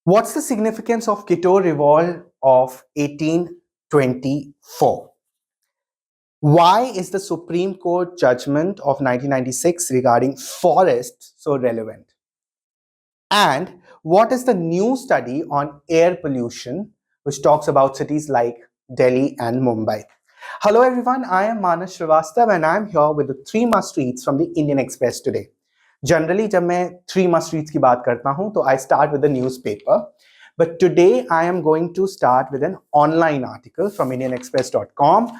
What's the significance of Kittur Revolt of 1824? Why is the Supreme Court judgment of 1996 regarding forests so relevant? And what is the new study on air pollution which talks about cities like Delhi and Mumbai? Hello everyone, I am Manas Srivastava and I am here with the 3 must reads from the Indian Express today. Generally, जब मैं 3 must reads की बात करता हूं तो I start with the newspaper. But today I am going to start with an online article from indianexpress.com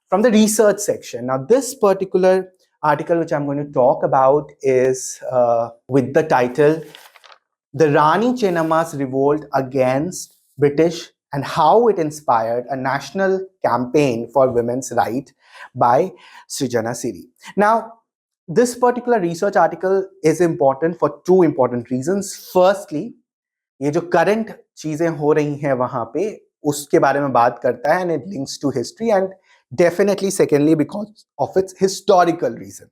from the research section. Now this particular article which I'm going to talk about is with the title The Rani Chennamma's Revolt Against British and How It Inspired a National Campaign for Women's Rights by Srijana Siri. Now, this particular research article is important for 2 important reasons. Firstly, ये जो current चीजें हो रही हैं वहां पे उसके बारे में बात करता है and it links to history, and definitely secondly because of its historical reason.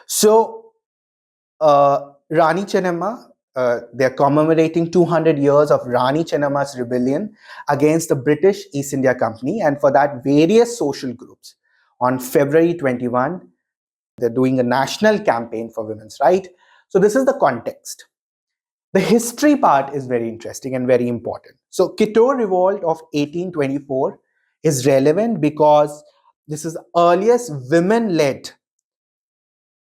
So, Rani Chennamma, they're commemorating 200 years of Rani Chennamma's rebellion against the British East India Company, and for that various social groups on February 21 they're doing a national campaign for women's rights. So this is the context. The history part is very interesting and very important. So Kittur Revolt of 1824 is relevant because this is the earliest women-led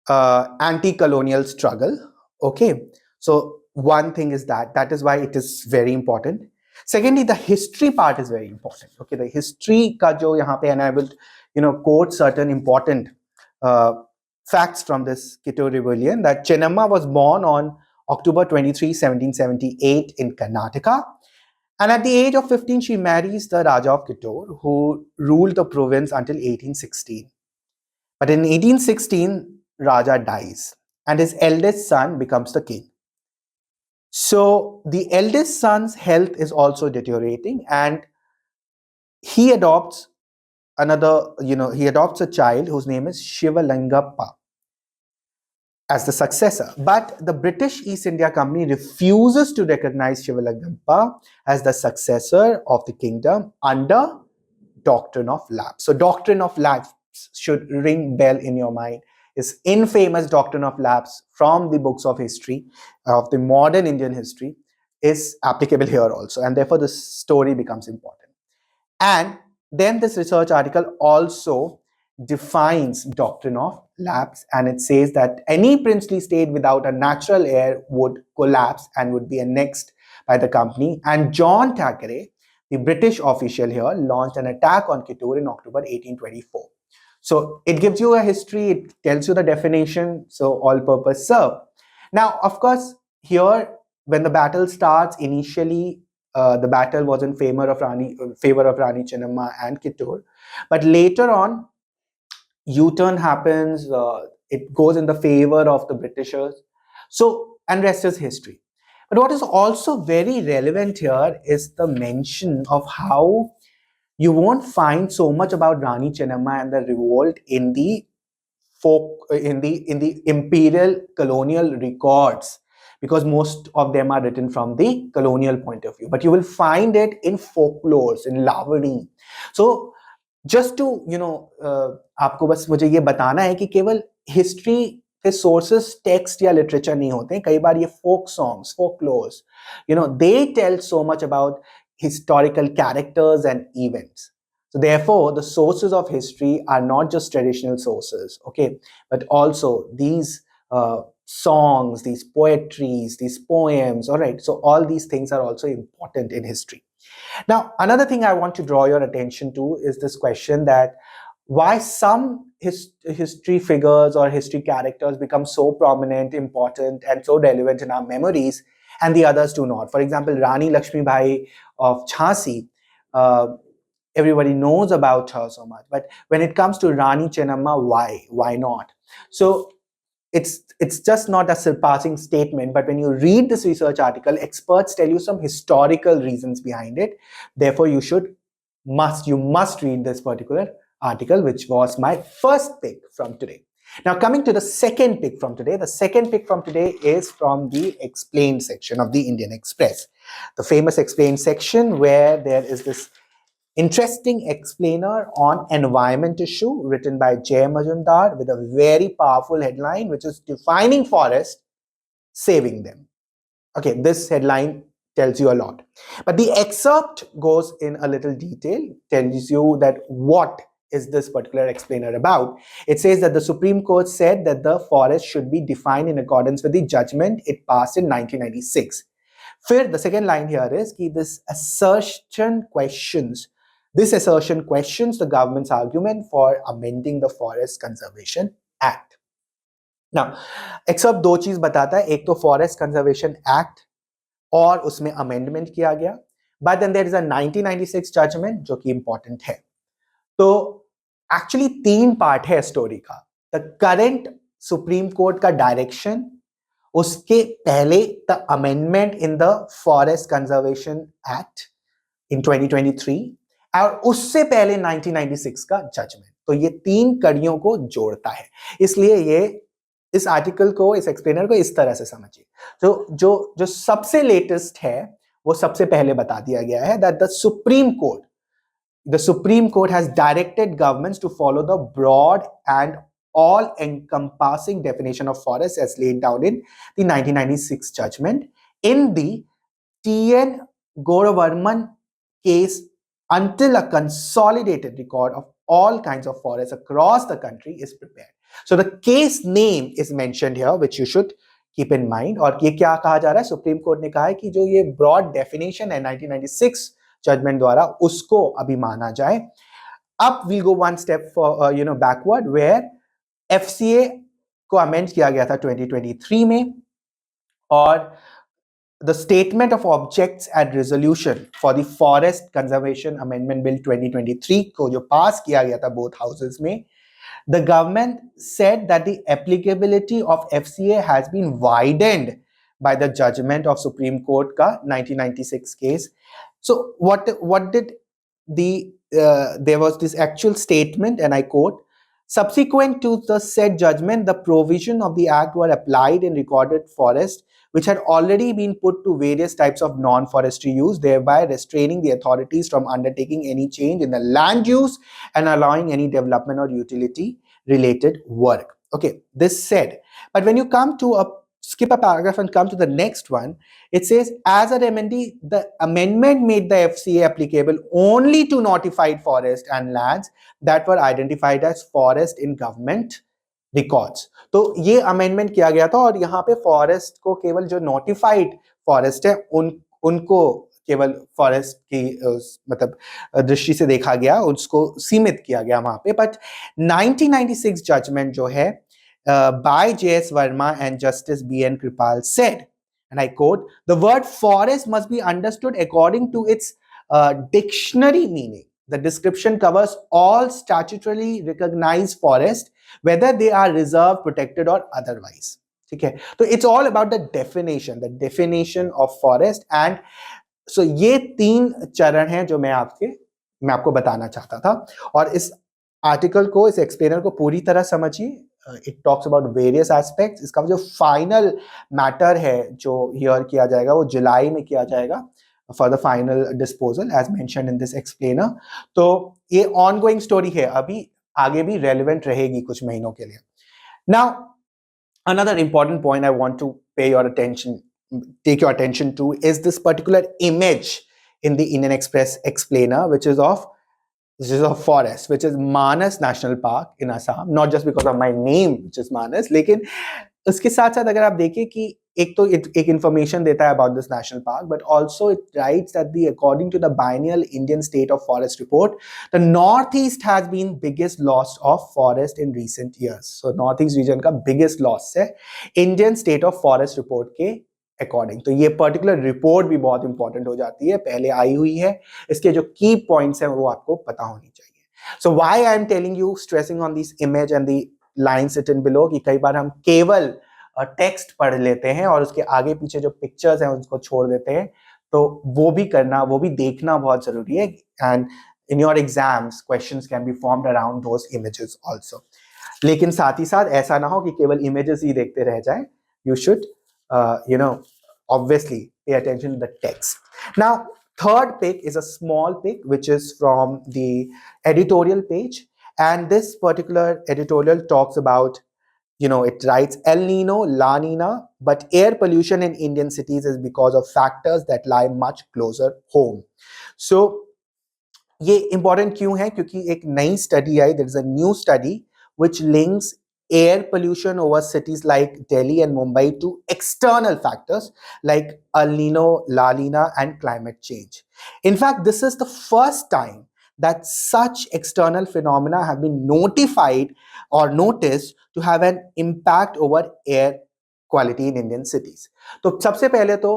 anti-colonial struggle. Okay, so one thing is that is why it is very important. Secondly, the history part is very important. Okay, the history ka jo yahan pe, and I will quote certain important facts from this Kittur rebellion, that Chennamma was born on October 23, 1778 in Karnataka. And at the age of 15, she marries the Raja of Kittur, who ruled the province until 1816. But in 1816, Raja dies and his eldest son becomes the king. So the eldest son's health is also deteriorating and he adopts he adopts a child whose name is Shivalingappa as the successor. But the British East India Company refuses to recognize Shivalingappa as the successor of the kingdom under doctrine of lapse. So doctrine of lapse should ring bell in your mind. Is infamous doctrine of lapse from the books of history of the modern Indian history is applicable here also, and therefore the story becomes important. And then this research article also defines doctrine of lapse, and it says that any princely state without a natural heir would collapse and would be annexed by the company. And John Thackeray, the British official here, launched an attack on Kittur in October 1824. So it gives you a history, it tells you the definition, so all purpose served. Now, of course, here when the battle starts, initially the battle was in favor of Rani Chennamma and Kittur, but later on, U-turn happens. It goes in the favor of the Britishers. So, and rest is history. But what is also very relevant here is the mention of how you won't find so much about Rani Chennamma and the revolt in the imperial colonial records, because most of them are written from the colonial point of view. But you will find it in folklores, in Lavani. So just to आपको बस मुझे ये बताना है कि केवल history के sources text या लिटरेचर नहीं होते हैं. कई बार ये folk songs, folklores, they tell so much about historical characters and events. So therefore, the sources of history are not just traditional sources, okay, but also these songs, these poetries, these poems, all right. So all these things are also important in history. Now, another thing I want to draw your attention to is this question that why some history figures or history characters become so prominent, important, and so relevant in our memories, and the others do not. For example, Rani Lakshmi Bai of Jhansi, everybody knows about her so much. But when it comes to Rani Chennamma, why? Why not? So it's just not a surpassing statement, but when you read this research article, experts tell you some historical reasons behind it. Therefore, you must read this particular article, which was my first pick from today. Now, coming to the second pick from today, the second pick from today is from the explained section of the Indian Express, the famous explained section where there is this interesting explainer on environment issue written by Jay Majumdar with a very powerful headline, which is defining forest, saving them. Okay, this headline tells you a lot. But the excerpt goes in a little detail, tells you that what is this particular explainer about. It says that the Supreme Court said that the forest should be defined in accordance with the judgment it passed in 1996. फिर the second line here is कि this assertion questions the government's argument for amending the Forest Conservation Act. Now, excerpt दो चीज बताता है, एक तो forest conservation act और उसमें अमेंडमेंट किया गया, but then there is a 1996 judgement जो कि इंपॉर्टेंट है. तो एक्चुअली तीन पार्ट है स्टोरी का. द करंट सुप्रीम कोर्ट का डायरेक्शन, उसके पहले the amendment in the forest conservation act in 2023 और उससे पहले 1996 का जजमेंट. तो ये तीन कड़ियों को जोड़ता है, इसलिए ये इस आर्टिकल को, इस एक्सप्लेनर को इस तरह से समझिए. तो जो सबसे लेटेस्ट है वो सबसे पहले बता दिया गया है that the Supreme Court has directed governments to follow the broad and all encompassing definition of forest as laid down in the 1996 judgment in the T.N. Gauravarman case until a consolidated record of all kinds of forests across the country is prepared. So the case name is mentioned here, which you should keep in mind. और ये क्या कहा जा रहा है, supreme court ने कहा है कि जो ये ब्रॉड डेफिनेशन है 1996 जजमेंट द्वारा, उसको अभी माना जाए. अब we'll go one step for backward, where FCA को अमेंड किया गया था 2023 में, और the statement of objects and resolution for the forest conservation amendment bill 2023 को जो पास किया गया था both houses में, the government said that the applicability of FCA has been widened by the judgment of Supreme Court का 1996 case. So what did there was this actual statement, and I quote, subsequent to the said judgment, the provision of the act were applied in recorded forest which had already been put to various types of non-forestry use, thereby restraining the authorities from undertaking any change in the land use and allowing any development or utility related work. Okay, this said, but when you come to skip a paragraph and come to the next one, it says, as a remedy, the amendment made the FCA applicable only to notified forest and lands that were identified as forest in government records. तो ये amendment किया गया था और यहाँ पे forest को केवल जो नोटिफाइड फॉरेस्ट है उनको केवल फॉरेस्ट की मतलब दृष्टि से देखा गया, उसको सीमित किया गया वहां पे. बट 1996 जजमेंट जो है by J.S. Verma and Justice B.N. Kripal said, and I quote, the word forest must be understood according to its dictionary meaning. The description covers all statutorily recognized forests, whether they are reserved, protected or otherwise. Okay, so it's all about the definition of forest. And so ये तीन चरण हैं जो मैं आपको बताना चाहता था. और इस आर्टिकल को, इस एक्सप्लेनर को पूरी तरह समझिए. It talks about various aspects. इसका जो फाइनल मैटर है जो हियर किया जाएगा वो जुलाई में किया जाएगा for the final disposal as mentioned in this explainer. तो ये ongoing story है, अभी आगे भी relevant रहेगी कुछ महीनों के लिए. Now, another important point I want to take your attention to is this particular image in the Indian Express explainer, which is of forest, which is Manas National Park in Assam. Not just because of my name, which is Manas, लेकिन उसके साथ साथ अगर आप देखें कि एक तो एक इंफॉर्मेशन देता है about this national park, but also it writes that the according to the biennial Indian state of forest report, the north east has been biggest loss of forest in recent years. So north east region का biggest loss है Indian state of forest report के according. तो ये particular report भी बहुत important हो जाती है, पहले आई हुई है, इसके जो की पॉइंट्स हैं वो आपको पता होनी चाहिए. So why I am telling you, stressing on this image and the lines written below, कि कई बार हम केवल टेक्स्ट पढ़ लेते हैं और उसके आगे पीछे जो पिक्चर्स हैं उसको छोड़ देते हैं. तो वो भी देखना बहुत जरूरी है. And in your exams questions can be formed around those images also. लेकिन साथ ही साथ ऐसा ना हो कि केवल इमेजेस ही देखते रह जाए. You should, obviously pay attention to the text. Now, third pick is a small pick, which is from the editorial page. And this particular editorial talks about, it writes El Nino, La Nina, but air pollution in Indian cities is because of factors that lie much closer home. So, ये important क्यों है? क्योंकि एक नई study आई, there is a new study which links air pollution over cities like Delhi and Mumbai to external factors like El Nino, La Nina, and climate change. In fact, this is the first time that such external phenomena have been notified or noticed to have an impact over air quality in Indian cities. तो सबसे पहले तो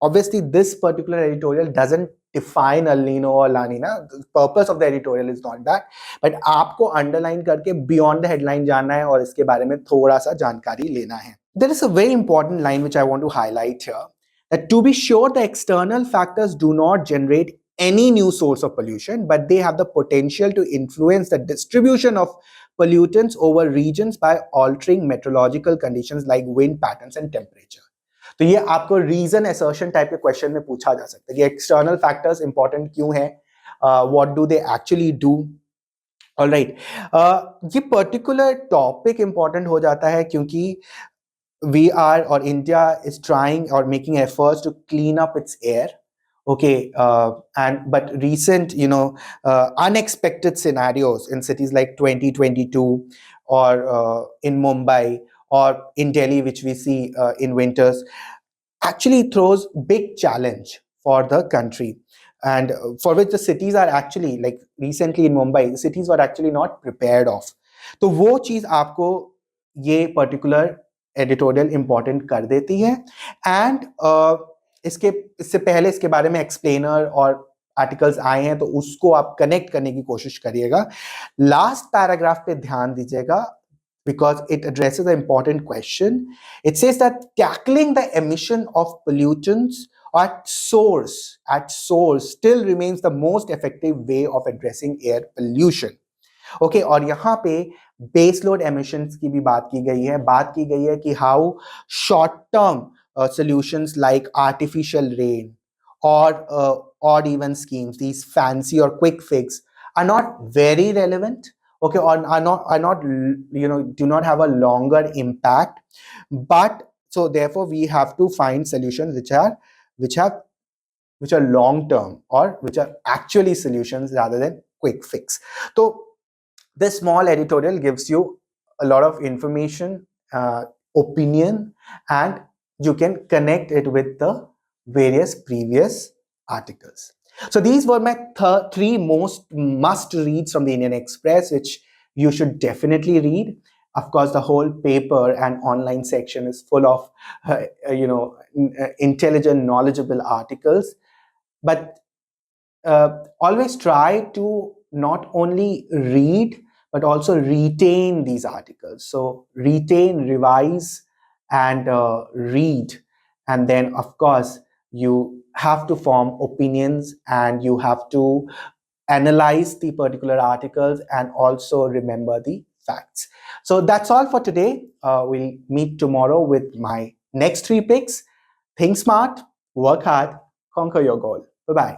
obviously this particular editorial doesn't define El Nino or La Nina. The purpose of the editorial is not that. But आपको underline करके beyond the headline जानना है और इसके बारे में थोड़ा सा जानकारी लेना है. There is a very important line which I want to highlight here. That to be sure, the external factors do not generate any new source of pollution, but they have the potential to influence the distribution of pollutants over regions by altering meteorological conditions like wind patterns and temperature. तो ये आपको reason assertion type के question में पूछा जा सकता है कि एक्सटर्नल फैक्टर्स इंपॉर्टेंट क्यों है, what do they actually do. Alright, ये पर्टिकुलर टॉपिक इंपॉर्टेंट हो जाता है क्योंकि we are, or India is trying or making efforts to clean up its air. Okay, but recent, unexpected scenarios in cities like 2022 or in Mumbai or in Delhi, which we see in winters, actually throws big challenge for the country, and for which the cities are actually, like recently in Mumbai, the cities were actually not prepared of. तो वो चीज आपको ये particular editorial important कर देती है. And इससे पहले इसके बारे में एक्सप्लेनर और आर्टिकल्स आए हैं, तो उसको आप कनेक्ट करने की कोशिश करिएगा. लास्ट पैराग्राफ पे ध्यान दीजिएगा because it addresses an important question. It says that tackling the emission of pollutants at source still remains the most effective way of addressing air pollution. Okay, और यहाँ पे बेस लोड एमिशंस की भी बात की गई है कि how short term solutions like artificial rain or odd even schemes, these fancy or quick fix, are not very relevant. Okay, or are not do not have a longer impact, but so therefore we have to find solutions which are long term, or which are actually solutions rather than quick fix. So this small editorial gives you a lot of information, opinion, and you can connect it with the various previous articles. So these were my three most must reads from the Indian Express, which you should definitely read. Of course, the whole paper and online section is full of intelligent, knowledgeable articles. But always try to not only read but also retain these articles. So retain, revise, and read, and then of course you have to form opinions, and you have to analyze the particular articles and also remember the facts. So that's all for today. We'll meet tomorrow with my next 3 picks. Think smart, work hard, conquer your goal. Bye bye.